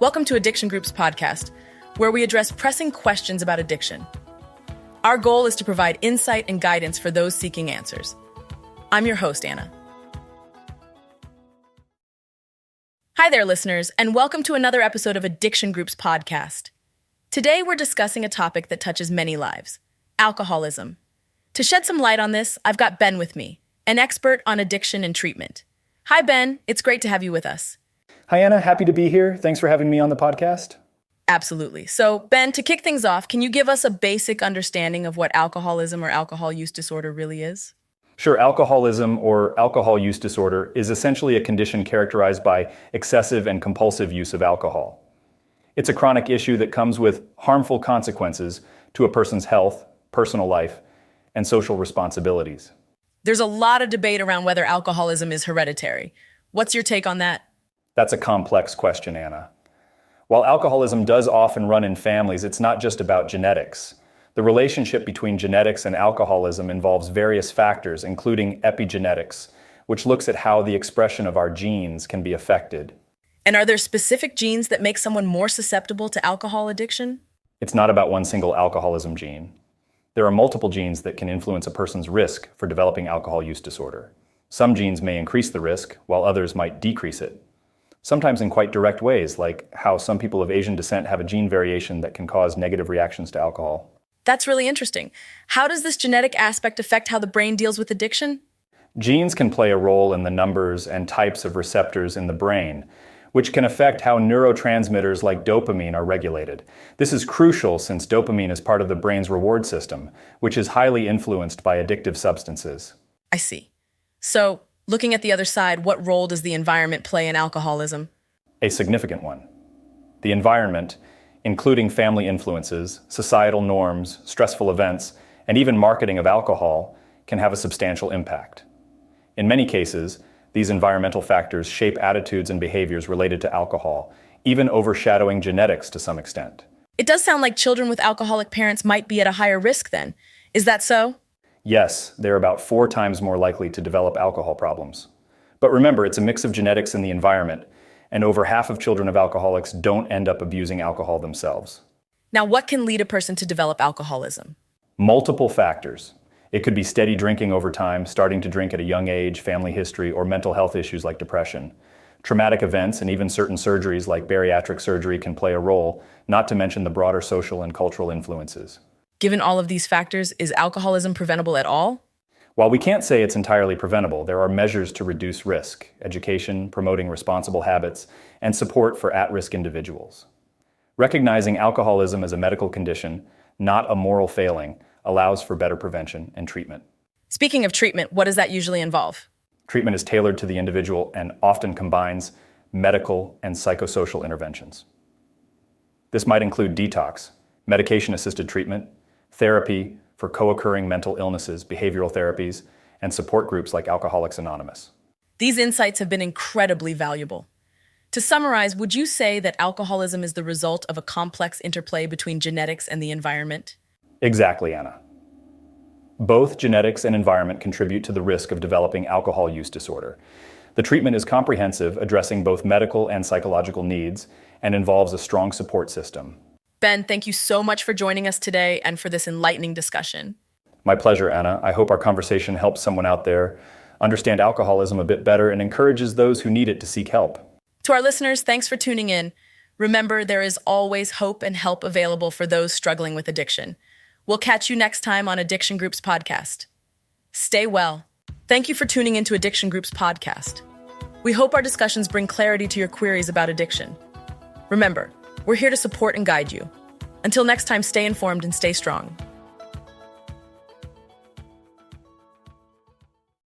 Welcome to Addiction Group's podcast, where we address pressing questions about addiction. Our goal is to provide insight and guidance for those seeking answers. I'm your host, Anna. Hi there, listeners, and welcome to another episode of Addiction Group's podcast. Today, we're discussing a topic that touches many lives: alcoholism. To shed some light on this, I've got Ben with me, an expert on addiction and treatment. Hi, Ben. It's great to have you with us. Hi, Anna. Happy to be here. Thanks for having me on the podcast. Absolutely. So, Ben, to kick things off, can you give us a basic understanding of what alcoholism or alcohol use disorder really is? Sure. Alcoholism or alcohol use disorder is essentially a condition characterized by excessive and compulsive use of alcohol. It's a chronic issue that comes with harmful consequences to a person's health, personal life, and social responsibilities. There's a lot of debate around whether alcoholism is hereditary. What's your take on that? That's a complex question, Anna. While alcoholism does often run in families, it's not just about genetics. The relationship between genetics and alcoholism involves various factors, including epigenetics, which looks at how the expression of our genes can be affected. And are there specific genes that make someone more susceptible to alcohol addiction? It's not about one single alcoholism gene. There are multiple genes that can influence a person's risk for developing alcohol use disorder. Some genes may increase the risk, while others might decrease it. Sometimes in quite direct ways, like how some people of Asian descent have a gene variation that can cause negative reactions to alcohol. That's really interesting. How does this genetic aspect affect how the brain deals with addiction? Genes can play a role in the numbers and types of receptors in the brain, which can affect how neurotransmitters like dopamine are regulated. This is crucial since dopamine is part of the brain's reward system, which is highly influenced by addictive substances. I see. So, looking at the other side, what role does the environment play in alcoholism? A significant one. The environment, including family influences, societal norms, stressful events, and even marketing of alcohol, can have a substantial impact. In many cases, these environmental factors shape attitudes and behaviors related to alcohol, even overshadowing genetics to some extent. It does sound like children with alcoholic parents might be at a higher risk then. Is that so? Yes, they're about 4 times more likely to develop alcohol problems. But remember, it's a mix of genetics and the environment, and over half of children of alcoholics don't end up abusing alcohol themselves. Now, what can lead a person to develop alcoholism? Multiple factors. It could be steady drinking over time, starting to drink at a young age, family history, or mental health issues like depression. Traumatic events and even certain surgeries like bariatric surgery can play a role, not to mention the broader social and cultural influences. Given all of these factors, is alcoholism preventable at all? While we can't say it's entirely preventable, there are measures to reduce risk: education, promoting responsible habits, and support for at-risk individuals. Recognizing alcoholism as a medical condition, not a moral failing, allows for better prevention and treatment. Speaking of treatment, what does that usually involve? Treatment is tailored to the individual and often combines medical and psychosocial interventions. This might include detox, medication-assisted treatment, therapy for co-occurring mental illnesses, behavioral therapies, and support groups like Alcoholics Anonymous. These insights have been incredibly valuable. To summarize, would you say that alcoholism is the result of a complex interplay between genetics and the environment? Exactly, Anna. Both genetics and environment contribute to the risk of developing alcohol use disorder. The treatment is comprehensive, addressing both medical and psychological needs, and involves a strong support system. Ben, thank you so much for joining us today and for this enlightening discussion. My pleasure, Anna. I hope our conversation helps someone out there understand alcoholism a bit better and encourages those who need it to seek help. To our listeners, thanks for tuning in. Remember, there is always hope and help available for those struggling with addiction. We'll catch you next time on Addiction Group's podcast. Stay well. Thank you for tuning into Addiction Group's podcast. We hope our discussions bring clarity to your queries about addiction. Remember, we're here to support and guide you. Until next time, stay informed and stay strong.